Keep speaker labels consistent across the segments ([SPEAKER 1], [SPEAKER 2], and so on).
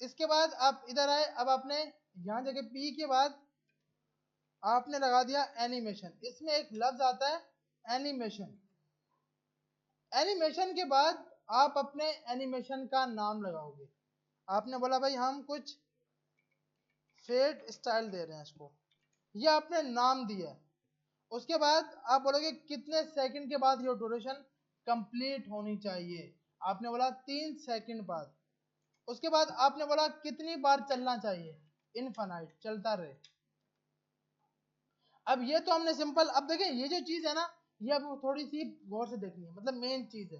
[SPEAKER 1] इसके बाद आप इधर आए, अब आपने यहां जगह पी के बाद आपने लगा दिया एनिमेशन। इसमें एक लफ्ज आता है एनिमेशन। एनिमेशन के बाद आप अपने एनिमेशन का नाम लगाओगे। आपने बोला भाई हम कुछ फेड स्टाइल दे रहे हैं इसको, ये आपने नाम दिया है। उसके बाद आप बोलोगे कितने सेकंड के बाद ये ड्यूरेशन कंप्लीट होनी चाहिए। आपने बोला 3 सेकंड बाद। उसके बाद आपने बोला कितनी बार चलना चाहिए, इनफाइनाइट, चलता रहे। अब ये तो हमने सिंपल, अब देखें ये जो चीज है ना, ये अब थोड़ी सी गौर से देखनी है, मतलब मेन चीज है।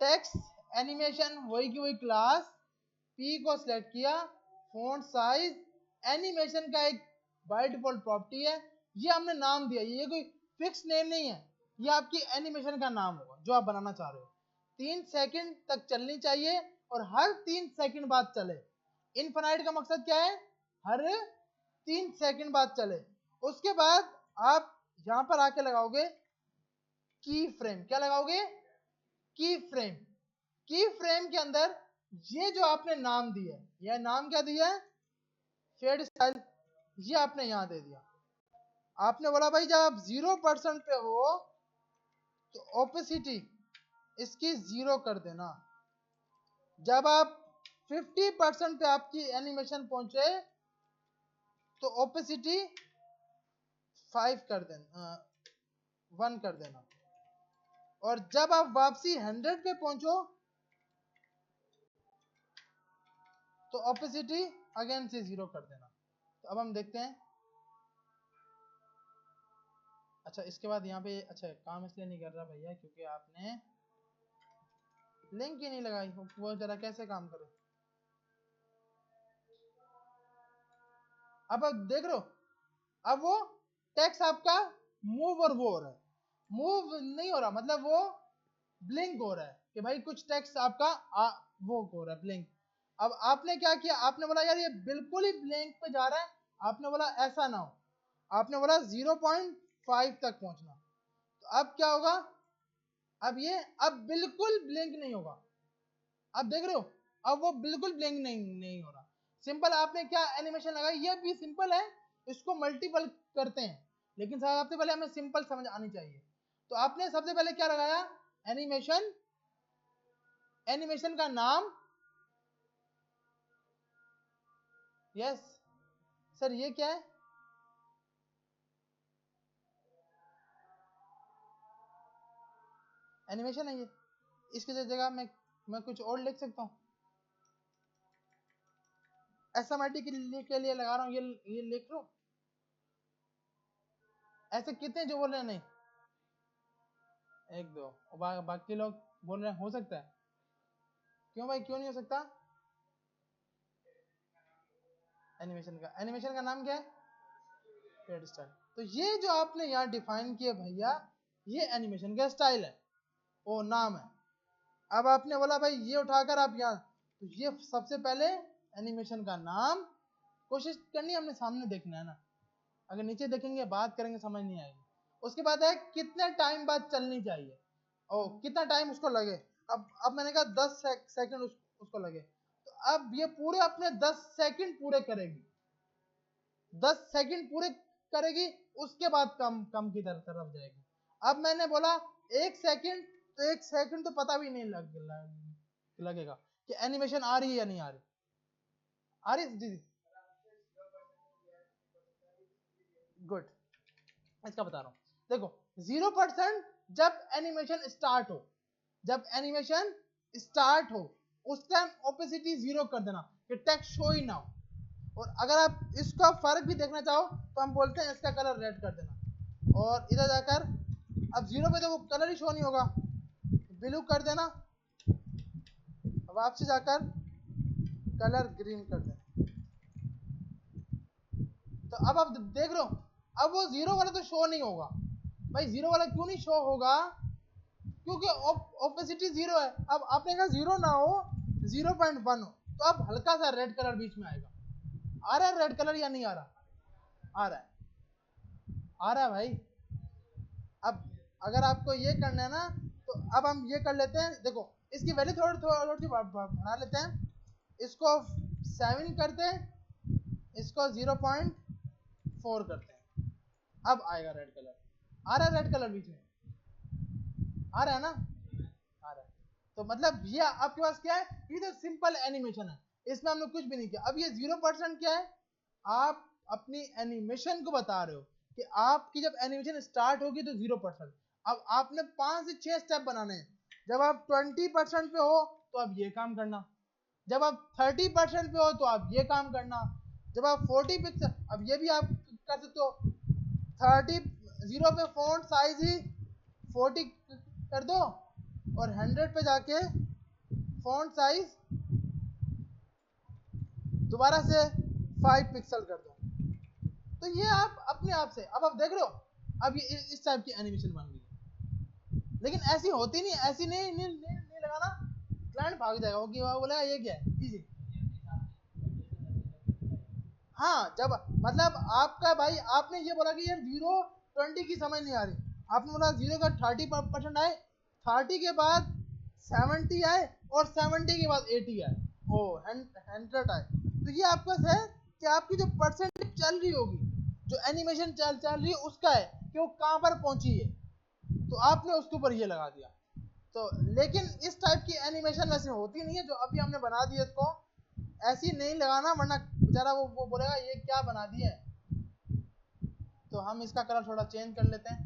[SPEAKER 1] टेक्स्ट एनिमेशन वही की वही क्लास, पी को सिलेक्ट किया, फॉन्ट साइज, एनिमेशन का एक बाय डिफॉल्ट प्रॉपर्टी है, ये हमने नाम दिया। ये कोई फिक्स नेम नहीं है, ये आपकी एनिमेशन का नाम होगा जो आप बनाना चाह रहे हो। 3 सेकंड तक चलनी चाहिए और हर 3 सेकंड बाद चले। इनफाइनाइट का मकसद क्या है, हर 3 सेकंड बाद चले। उसके बाद आप यहां पर आके लगाओगे की फ्रेम। क्या लगाओगे, की फ्रेम। की फ्रेम के अंदर ये जो आपने नाम दिया है, यह नाम क्या दिया है, शेड स्टाइल, ये आपने यहां दे दिया। आपने बोला भाई जब आप 0% पे हो तो ओपेसिटी इसकी 0 कर देना। जब आप 50% पे आपकी एनिमेशन पहुंचे तो ओपेसिटी 5 कर देना, 1 कर देना। और जब आप वापसी 100 पे पहुंचो तो ओपेसिटी अगेन से 0 कर देना। तो अब हम देखते हैं। अच्छा इसके बाद यहाँ पे, अच्छा काम इसलिए नहीं कर रहा भैया क्योंकि आपने लिंक ही नहीं लगाई। वो जरा कैसे काम करे। अब देख रहे हो, अब वो टेक्स्ट आपका मूव और वो हो रहा है, मूव नहीं हो रहा, मतलब वो ब्लिंक हो रहा है कि भाई कुछ टेक्स्ट आपका वो हो रहा है ब्लिंक। अब आपने क्या किया, आपने बोला यार ये बिल्कुल ही ब्लिंक पे जा रहा है। आपने बोला ऐसा ना हो, आपने बोला 0.5 तक पहुंचना। तो अब क्या होगा, अब ये अब बिल्कुल ब्लिंक नहीं होगा। अब देख रहे हो, अब वो बिल्कुल ब्लिंक नहीं हो रहा। सिंपल आपने क्या एनिमेशन लगाई, ये भी सिंपल है, इसको मल्टीपल करते हैं, लेकिन सबसे पहले हमें सिंपल समझ आनी चाहिए। तो आपने सबसे पहले क्या लगाया, एनिमेशन, एनिमेशन का नाम। यस सर, ये क्या है, एनिमेशन है ये। इसकी जगह मैं कुछ और लिख सकता हूँ। एसएमआईटी के लिए लगा रहा हूँ, ये लिख लो। ऐसे कितने जो बोल रहे हैं नहीं, 1 2, बाकी लोग बोल रहे हैं हो सकता है। क्यों भाई, क्यों नहीं हो सकता। एनिमेशन का नाम क्या है, फेड स्टाइल। तो ये जो आपने यहाँ डिफाइन किया भैया, ये एनिमेशन का स्टाइल है, वो नाम है। अब आपने बोला भाई ये उठाकर आप यहाँ, तो ये सबसे पहले एनिमेशन का नाम, कोशिश करनी है हमने सामने देखना है ना, अगर नीचे देखेंगे बात करेंगे समझ नहीं आएगी। उसके बाद है कितने टाइम बाद चलनी चाहिए, और कितना टाइम उसको लगे। अब मैंने कहा 10 सेकंड उसको लगे, तो अब ये पूरे अपने 10 सेकंड पूरे करेगी, 10 सेकंड पूरे करेगी, उसके बाद कम की तरफ जाएगी। अब मैंने बोला 1 सेकंड, तो 1 सेकंड तो पता भी नहीं लगेगा कि एनिमेशन आ रही है या नहीं आ रही। आ रही जी, गुड, इसका बता रहा हूं। देखो 0% जब एनिमेशन स्टार्ट हो, जब एनिमेशन स्टार्ट हो उस टाइम ओपेसिटी 0 कर देना कि टेक्स्ट शो ही ना हो। और अगर आप इसका फर्क भी देखना चाहो तो हम बोलते हैं इसका कलर रेड कर देना। और इधर जाकर अब 0 पे तो वो कलर ही शो नहीं होगा, ब्लू कर देना। वापसी जाकर कलर ग्रीन कर देना। तो अब आप देख रहे हो, अब वो 0 वाला तो शो नहीं होगा। भाई 0 वाला क्यों नहीं शो होगा, क्योंकि ओपेसिटी 0 है। अब आपने कहा 0 ना हो, 0.1 हो, तो अब हल्का सा रेड कलर बीच में आएगा। आ रहा है रेड कलर या नहीं आ रहा, आ रहा है, आ रहा है भाई। अब अगर आपको ये करना है ना, तो अब हम ये कर लेते हैं। देखो इसकी वैल्यू थोड़ी सी बढ़ा लेते हैं। इसको 7 करते हैं, इसको 0.4 करते हैं। अब आएगा रेड कलर, आ रहा है रेड कलर बीच में, आ रहा है ना, आ रहा है। तो मतलब ये आपके पास क्या है, ये तो सिंपल एनिमेशन है, इसमें हमने कुछ भी नहीं किया। अब ये 0% क्या है, आप अपनी एनिमेशन को बता रहे हो कि आपकी जब एनिमेशन स्टार्ट होगी तो 0%। अब आपने 5 से 6 स्टेप बनाने हैं। जब आप 20% पे हो तो आप ये काम करना, जब आप 30% पे हो तो आप ये काम करना, जब आप 40 पिक्सल, अब ये भी आप कर सकते हो 30 0 पे फॉन्ट साइज ही 40 कर दो और 100 पे जाके फॉन्ट साइज दोबारा से 5 पिक्सल कर दो। तो ये आप अपने आप से, अब आप देख रहे हो, अब ये इस टाइप की एनिमेशन बन गई। लेकिन ऐसी होती नहीं, ऐसी नहीं लगाना, क्लाइंट भाग जाएगा, कि वो बोलेगा ये क्या है इजी। हाँ, जब मतलब आपका भाई, आपने ये बोला कि यार 0-20 की समझ नहीं आ रही, आपने बोला 0 का 30% आए, 30 के बाद 70 आए और 70 के बाद 80 आए, ओ 100 आए। तो ये आपका है कि आपकी जो परसेंटेज चल रही होगी, जो एनिमेशन चल रही है उसका है कि वो कहां पर पहुंची है, तो आपने उसके ऊपर ये लगा दिया। तो लेकिन इस टाइप की एनिमेशन वैसे होती नहीं है, जो अभी हमने बना दी है इसको ऐसी नहीं लगाना, वरना बेचारा वो बोलेगा ये क्या बना दिया है। तो हम इसका कलर थोड़ा चेंज कर लेते हैं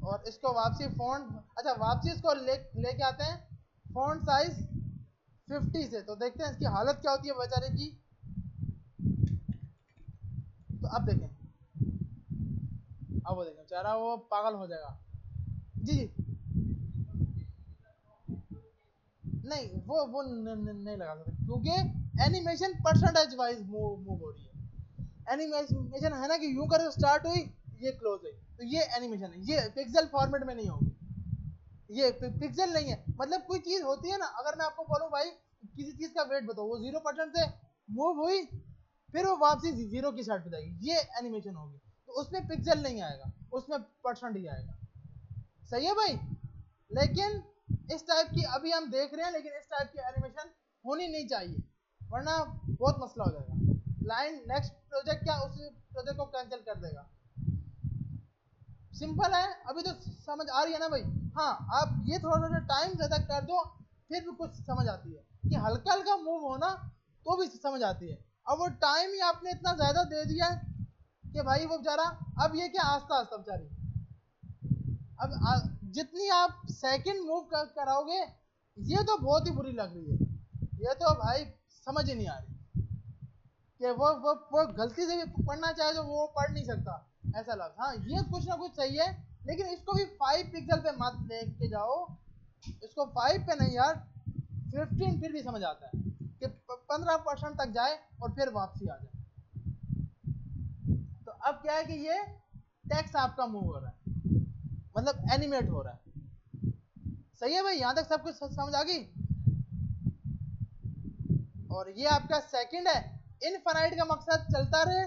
[SPEAKER 1] और इसको वापसी फॉन्ट, अच्छा वापसी इसको लेके आते हैं फॉन्ट साइज 50 से। तो देखते हैं इसकी हालत क्या होती है बेचारे की। तो अब देखें, अब वो देखें बेचारा वो पागल हो जाएगा। जी जी, नहीं वो नहीं लगा सकते, क्योंकि एनिमेशन परसेंटेज वाइज मूव हो रही है। एनिमेशन है ना कि यूं करके स्टार्ट हुई, ये क्लोज हुई, तो ये एनिमेशन है, ये पिक्सेल फॉर्मेट में नहीं होगी, ये पिक्सेल नहीं है। मतलब कोई चीज होती है ना, अगर मैं आपको बोलूं भाई किसी चीज का वेट बताओ, वो 0% से मूव हुई फिर वो वापसी 0 की साइड पे जाएगी, ये एनिमेशन होगी। तो उसमें पिक्सेल नहीं आएगा, उसमें परसेंट ही आएगा। सही है भाई। लेकिन इस टाइप की अभी हम देख रहे हैं, लेकिन इस टाइप की एनिमेशन होनी नहीं चाहिए, वरना बहुत मसला हो जाएगा। क्लाइंट नेक्स्ट प्रोजेक्ट क्या उस प्रोजेक्ट को कैंसिल कर देगा। सिंपल है, अभी तो समझ आ रही है ना भाई। हाँ, आप ये थोड़ा सा टाइम ज्यादा कर दो फिर भी कुछ समझ आती है, कि हल्का हल्का मूव होना तो भी समझ आती है। अब वो टाइम ही आपने इतना ज्यादा दे दिया कि भाई वो बेचारा, अब ये क्या आस्ता आस्ता बेचारी, अब जितनी आप सेकंड मूव कराओगे, ये तो बहुत ही बुरी लग रही है, ये तो भाई समझ ही नहीं आ रही कि वो गलती से भी पढ़ना चाहे तो वो पढ़ नहीं सकता, ऐसा लग। हाँ, ये कुछ ना कुछ सही है, लेकिन इसको भी 5 पिक्सल पे मत लेके जाओ, इसको 5 पे नहीं यार, 15 फिर भी समझ आता है कि 15% तक जाए और फिर वापसी आ जाए। तो अब क्या है कि ये टेक्स्ट आपका मूव हो रहा है, मतलब एनिमेट हो रहा है। सही है भाई, यहां तक सब कुछ समझ आ गई। और ये आपका सेकंड है, इनफाइनाइट का मकसद चलता रहे,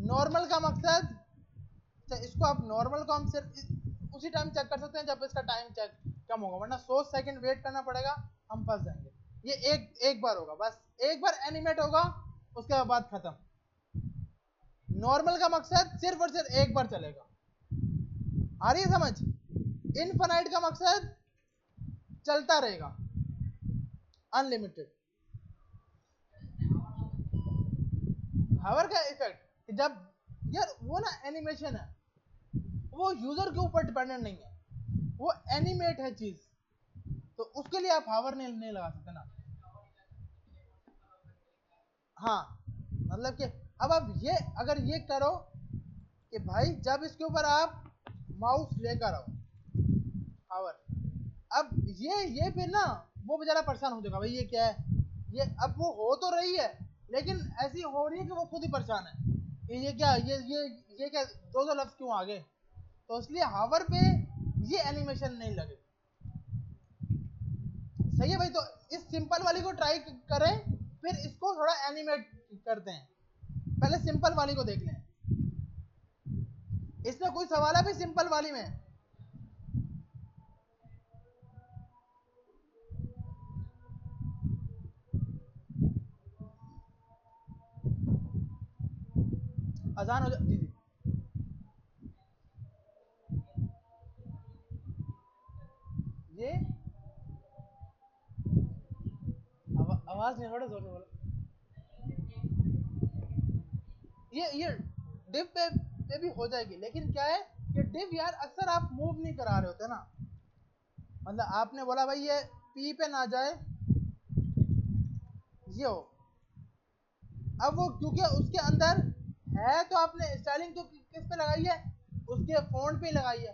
[SPEAKER 1] नॉर्मल का मकसद, इसको आप नॉर्मल को हम सिर्फ उसी टाइम चेक कर सकते हैं जब इसका टाइम चेक कम होगा, वरना 100 सेकंड वेट करना पड़ेगा, हम फंस जाएंगे। ये एक बार होगा, बस एक बार एनिमेट होगा, उसके बाद खत्म। नॉर्मल का मकसद सिर्फ और सिर्फ एक बार चलेगा। आ रही है समझ? इनफाइनाइट का मकसद चलता रहेगा, अनलिमिटेड। हावर का इफेक्ट, जब यार वो ना एनिमेशन है, वो यूजर के ऊपर डिपेंडेंट नहीं है, वो एनिमेट है चीज, तो उसके लिए आप हावर नहीं लगा सकते ना। हाँ, मतलब कि अब आप ये अगर ये करो कि भाई जब इसके ऊपर आप माउस लेकर आओ हावर, अब ये फिर ना वो बेचारा परेशान हो जाएगा, भाई ये क्या है, ये अब वो हो तो रही है लेकिन ऐसी हो रही है कि वो खुद ही परेशान है कि ये क्या, ये क्या, दो लफ्ज क्यों आ गए। तो इसलिए हावर पे ये एनिमेशन नहीं लगे। सही है भाई, तो इस सिंपल वाली को ट्राई करें, फिर इसको थोड़ा एनिमेट करते हैं। पहले सिंपल वाली को देख लें, इसमें कोई सवाल है भी सिंपल वाली में? अजान हो जा जी जी ये आवाज नहीं, थोड़ा जोर से बोलो। ये डिव पे भी हो जाएगी, लेकिन क्या है कि डिव यार अक्सर आप मूव नहीं करा रहे होते ना। मतलब आपने बोला भाई ये पी पे ना जाए, ये हो। अब वो क्योंकि उसके अंदर है, तो आपने स्टाइलिंग तो किस पे लगाई है, उसके फ़ॉन्ट पे लगाई है।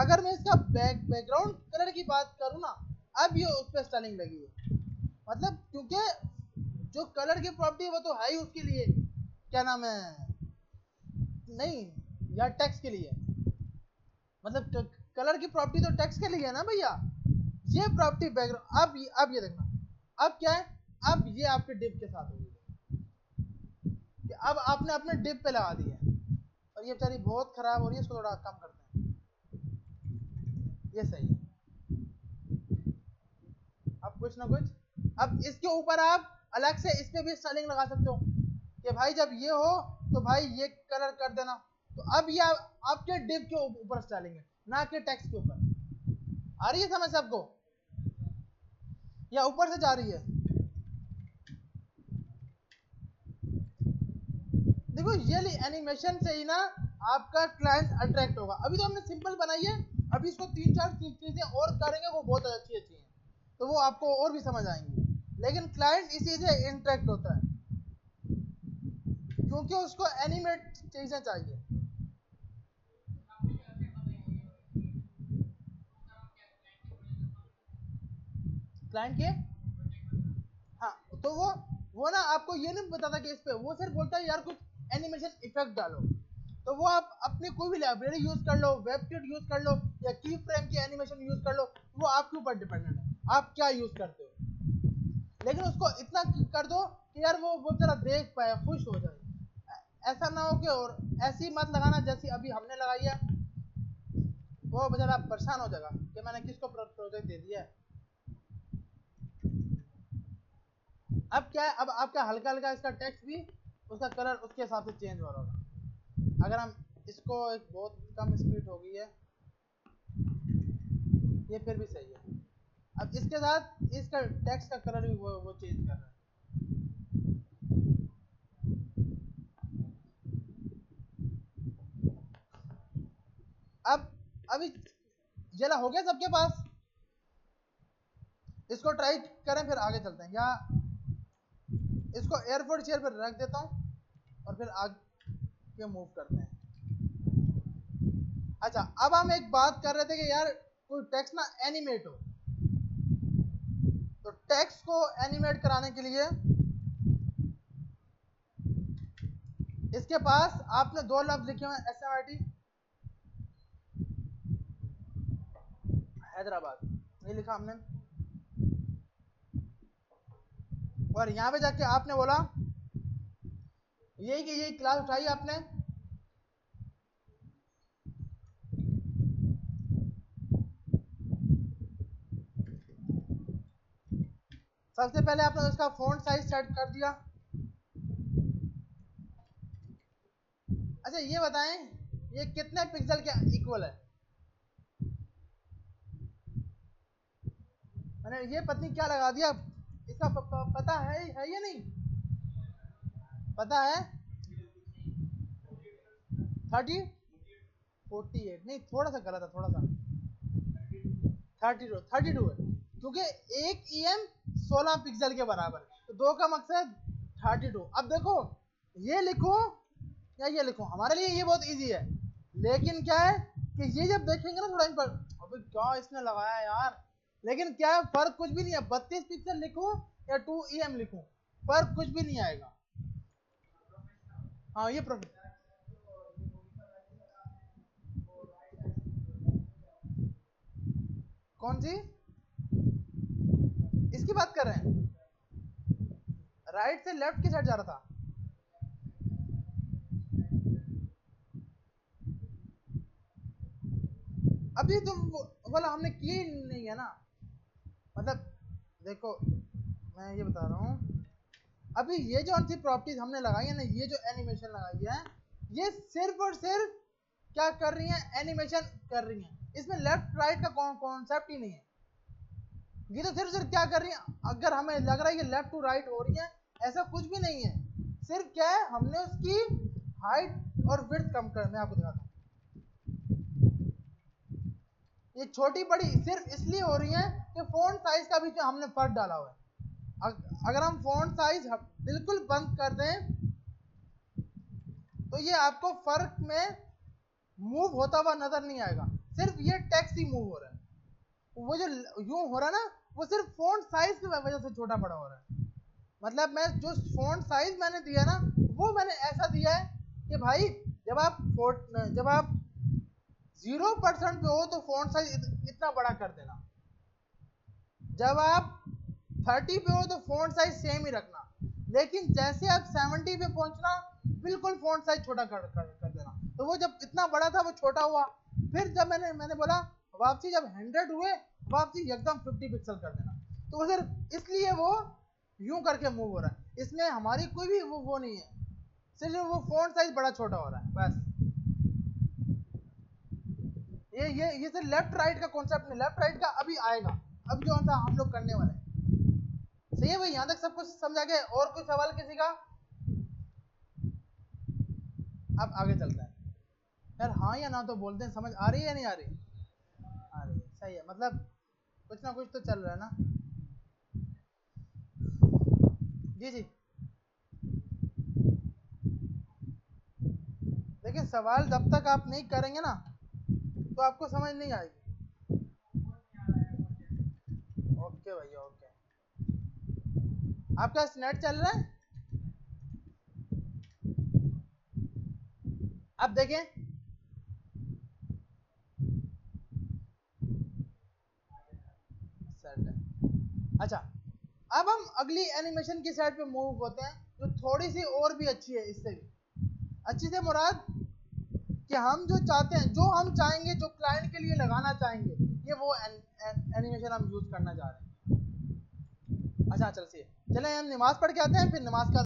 [SPEAKER 1] अगर मैं इसका बैकग्राउंड कलर की बात करूँ ना, अब ये उस पर स्टाइलिंग लगी है। मतलब क्योंकि जो कलर की प्रॉपर्टी है वो तो है ही उसके लिए, क्या नाम है, नहीं यार टेक्स्ट के लिए। मतलब कलर की प्रॉपर्टी तो टेक्स्ट के लिए है ना भैया। ये प्रॉपर्टी बैकग्राउंड, अब ये देखना, अब क्या है, अब ये आपके डिप के साथ होगी कि अब आपने अपने डिप पे लगा दी है, और ये बेचारी बहुत खराब हो रही है, इसको थोड़ा कम करते हैं। ये सही है। अब कुछ ना कुछ, अब इसके ऊपर आप अलग से इस पे भी स्टाइलिंग लगा सकते हो कि भाई जब ये हो तो भाई ये कलर कर देना। तो अब ये आपके डिप के ऊपर स्टाइलिंग है, ना कि टेक्स्ट के ऊपर। आ रही है समझ सबको, या ऊपर से जा रही है? देखो ये एनिमेशन से ही ना आपका क्लाइंट अट्रैक्ट होगा। अभी तो हमने सिंपल बनाई है, अभी इसको तीन चार चीजें और करेंगे, वो बहुत अच्छी अच्छी हैं, तो वो आपको और भी समझ आएंगी। लेकिन क्लाइंट इसी से इंटरेक्ट होता है, क्योंकि उसको एनिमेट चीजें चाहिए। क्लाइंट के, हाँ, तो वो ना आपको ये नहीं बताता कि इस पे, वो सिर्फ बोलता है यार कुछ एनिमेशन इफेक्ट डालो। तो वो आप अपनी कोई भी लाइब्रेरी यूज कर लो, वेबकिट यूज कर लो, या की फ्रेम की एनिमेशन यूज कर लो, वो आपके ऊपर डिपेंडेंट है आप क्या यूज करते हो। लेकिन उसको इतना कर दो कि यार वो जरा देख पाए, खुश हो जाए। ऐसा ना हो कि, और ऐसी मत लगाना जैसी अभी हमने लगाई है, वो बेचारा परेशान हो जाएगा कि मैंने किसको प्रोजेक्ट दे दिया है। अब क्या है, अब आपका हल्का हल्का इसका टेक्स्ट भी, उसका कलर उसके हिसाब से चेंज हो रहा होगा। अगर हम इसको, एक बहुत कम स्पीड हो गई है, ये फिर भी सही है। अब इसके साथ इसका टेक्स्ट का कलर भी वो चेंज कर रहा है। अब अभी जला हो गया सबके पास, इसको ट्राई करें फिर आगे चलते हैं, या इसको एयरपोर्ट चेयर पर रख देता हूँ और फिर आगे मूव करते हैं। अच्छा, अब हम एक बात कर रहे थे कि यार कोई टेक्स्ट ना एनिमेट हो, तो टेक्स्ट को एनिमेट कराने के लिए इसके पास आपने दो लफ्ज लिखे हुए हैं, SMIT हैदराबाद, ये लिखा हमने। और यहां पे जाके आपने बोला यही कि यही क्लास उठाई आपने, सबसे पहले आपने उसका फ़ॉन्ट साइज सेट कर दिया। अच्छा ये बताएं, ये कितने पिक्सल के इक्वल है? मैंने ये पत्नी क्या लगा दिया, इसका पता है या नहीं? पता है 30, 48 नहीं, थोड़ा सा गलत है, थोड़ा सा 32 है, क्योंकि एक EM 16 पिक्सल के बराबर है, तो दो का मकसद 32। अब देखो ये लिखो या ये लिखो, हमारे लिए ये बहुत इजी है, लेकिन क्या है कि ये जब देखेंगे ना थोड़ा इन पर, अबे क्या इसने लगाया यार। लेकिन क्या है, फर्क कुछ भी नहीं है, 32 पिक्सल लिखूं या 2EM लिखूं, फर्क कुछ भी नहीं आएगा। हाँ ये कौन सी, इसकी बात कर रहे हैं? राइट से लेफ्ट की साइड जा रहा था। अभी तो बोला हमने किए नहीं है ना। मतलब देखो मैं ये बता रहा हूँ, अभी ये जो सी प्रॉपर्टीज हमने लगाई है ना, ये जो एनिमेशन लगाई है, ये सिर्फ और सिर्फ क्या कर रही हैं, एनिमेशन कर रही हैं, इसमें लेफ्ट राइट का कॉन्सेप्ट ही नहीं है। ये तो सिर्फ क्या कर रही है, अगर हमें लग रहा है कि लेफ्ट टू राइट हो रही है, ऐसा कुछ भी नहीं है। सिर्फ क्या है, हमने उसकी हाइट और विड्थ कम कर, मैं आपको दिखाता हूँ। ये छोटी बड़ी सिर्फ इसलिए हो रही है कि फ़ॉन्ट साइज का भी जो हमने फर्क डाला हुआ है। अगर हम फ़ॉन्ट साइज बिल्कुल बंद कर दें तो ये आपको फर्क में मूव होता हुआ नजर नहीं आएगा, सिर्फ ये टेक्स्ट ही मूव हो रहा है। वो जो यूं हो रहा है ना, वो सिर्फ फ़ॉन्ट साइज की वजह से छोटा बड़ा हो रहा है। मतलब मैं जो फ़ॉन्ट साइज मैंने दिया ना, वो मैंने ऐसा दिया है कि भाई जब आप 0% पे हो तो फ़ॉन्ट साइज इतना बड़ा कर देना, जब आप 30 पे हो तो फ़ॉन्ट साइज सेम ही रखना, लेकिन जैसे आप 70 पे पहुंचना बिल्कुल फ़ॉन्ट साइज छोटा कर देना। तो वो जब इतना बड़ा था वो छोटा हुआ, फिर जब मैंने बोला वापसी जब 100 हुए, वापसी एकदम 50 पिक्सल कर देना। तो वो सिर्फ इसलिए वो यूं करके मूव हो रहा है, इसमें हमारी कोई भी वो नहीं है, सिर्फ वो फ़ॉन्ट साइज बड़ा छोटा हो रहा है बस। ये सिर्फ लेफ्ट राइट का कॉन्सेप्ट नहीं, लेफ्ट राइट का अभी आएगा, अब जो सा हम लोग करने वाले हैं। सही है भाई, यहाँ तक सब कुछ समझा गया? और कोई सवाल किसी का? अब आगे चलता है यार, हाँ या ना तो बोलते हैं, समझ आ रही है या नहीं आ रही? आ रही है, सही है, मतलब कुछ ना कुछ तो चल रहा है ना। जी जी, देखिए सवाल जब तक आप नहीं करेंगे ना तो आपको समझ नहीं आएगी। ओके भैया ओके। आपका नेट चल रहा है? अब देखें, सेट है। अच्छा, अब हम अगली एनिमेशन की साइड पे मूव होते हैं, जो थोड़ी सी और भी अच्छी है, इससे भी अच्छी से मुराद कि हम जो चाहते हैं, जो हम चाहेंगे, जो क्लाइंट के लिए लगाना चाहेंगे, ये वो एनिमेशन हम यूज करना चाह रहे हैं। अच्छा चलिए, चले हम नमाज पढ़ के आते हैं, फिर नमाज का